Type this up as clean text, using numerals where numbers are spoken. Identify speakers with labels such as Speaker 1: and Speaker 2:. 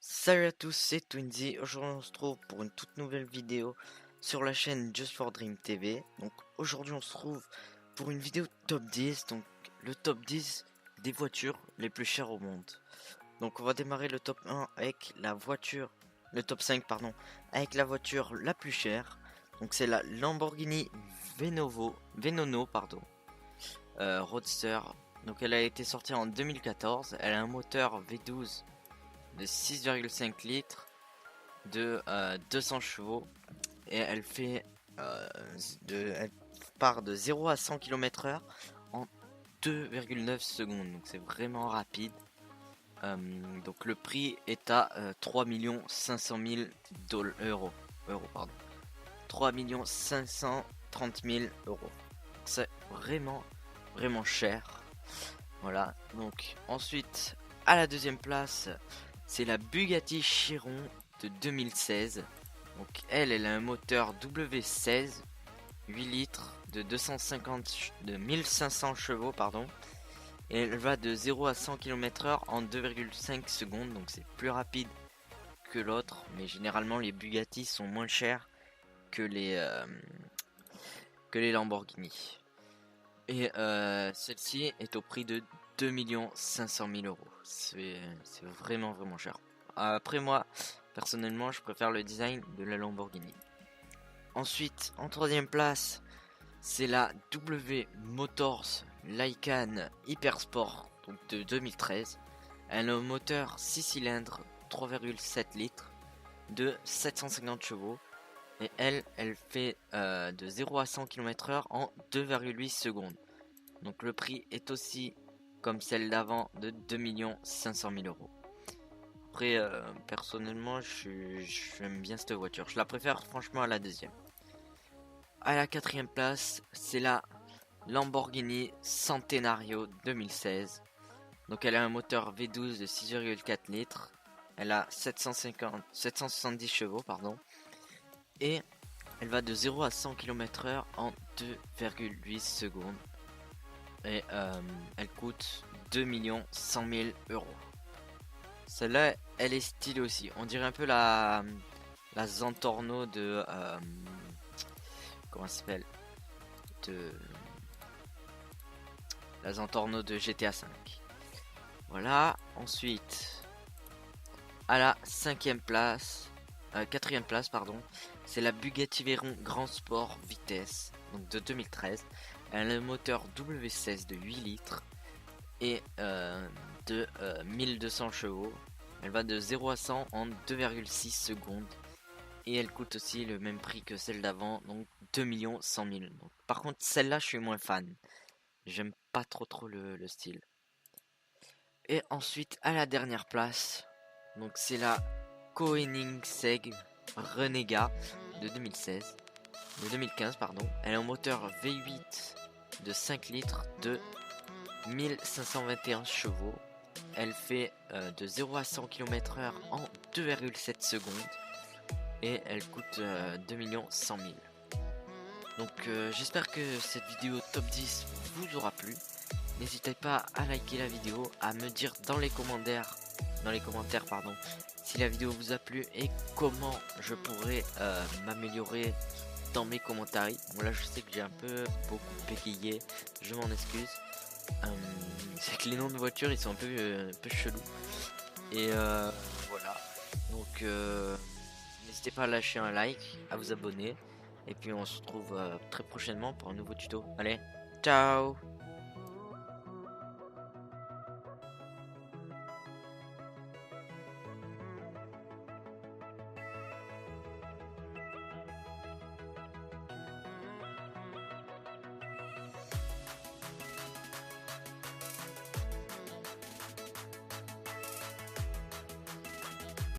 Speaker 1: Salut à tous, c'est Twinzy. Aujourd'hui, on se trouve pour une toute nouvelle vidéo sur la chaîne Just for Dream TV. Donc, aujourd'hui, on se trouve pour une vidéo top 10. Donc, le top 10 des voitures les plus chères au monde. Donc, on va démarrer le top 1 avec la voiture, le top 5, pardon, avec la voiture la plus chère. Donc, c'est la Lamborghini Venono, Roadster. Donc, elle a été sortie en 2014. Elle a un moteur V12 de 6,5 litres de 200 chevaux et elle part de 0 à 100 km/h en 2,9 secondes, donc c'est vraiment rapide. Donc le prix est à 3 500 000 euros. Pardon. 3 530 000 euros. C'est vraiment cher. Voilà, donc ensuite à la deuxième place, c'est la Bugatti Chiron de 2016. Donc elle a un moteur W16 8 litres de 1500 chevaux pardon. Et elle va de 0 à 100 km/h en 2,5 secondes, donc c'est plus rapide que l'autre, mais généralement les Bugatti sont moins chers que les Lamborghini. Et celle-ci est au prix de 2 500 000 euros. C'est vraiment cher. Après moi, personnellement, je préfère le design de la Lamborghini. Ensuite, en troisième place, c'est la W Motors Lycan Hypersport donc de 2013. Elle a un moteur 6 cylindres 3,7 litres de 750 chevaux. Et elle fait de 0 à 100 km/h en 2,8 secondes. Donc le prix est aussi comme celle d'avant de 2 500 000 euros. Après, personnellement, j'aime bien cette voiture. Je la préfère franchement à la deuxième. À la quatrième place, c'est la Lamborghini Centenario 2016. Donc elle a un moteur V12 de 6,4 litres. Elle a 770 chevaux, pardon. Et elle va de 0 à 100 km/h en 2,8 secondes. Et elle coûte 2 100 000 euros. Celle-là, elle est stylée aussi. On dirait un peu la Zentorno de... comment ça s'appelle de la Zentorno de GTA V. Voilà. Ensuite, à la quatrième place, pardon, c'est la Bugatti Veyron Grand Sport Vitesse, donc de 2013. Elle a un moteur W16 de 8 litres et de 1200 chevaux. Elle va de 0 à 100 en 2,6 secondes. Et elle coûte aussi le même prix que celle d'avant, donc 2 100 000. Donc, par contre, celle-là, je suis moins fan. J'aime pas trop le style. Et ensuite, à la dernière place, donc c'est la Koenigsegg Renega de 2016. De 2015, pardon. Elle a un moteur V8 de 5 litres de 1521 chevaux. Elle fait de 0 à 100 km/h en 2,7 secondes. Et elle coûte 2 100 000. Donc j'espère que cette vidéo top 10 vous aura plu. N'hésitez pas à liker la vidéo, à me dire dans les commentaires pardon, si la vidéo vous a plu et comment je pourrais m'améliorer dans mes commentaires. Bon là je sais que j'ai un peu beaucoup bégayé, je m'en excuse. C'est que les noms de voitures ils sont un peu chelous. Et voilà. Donc n'hésitez pas à lâcher un like, à vous abonner. Et puis on se retrouve très prochainement pour un nouveau tuto. Allez, ciao!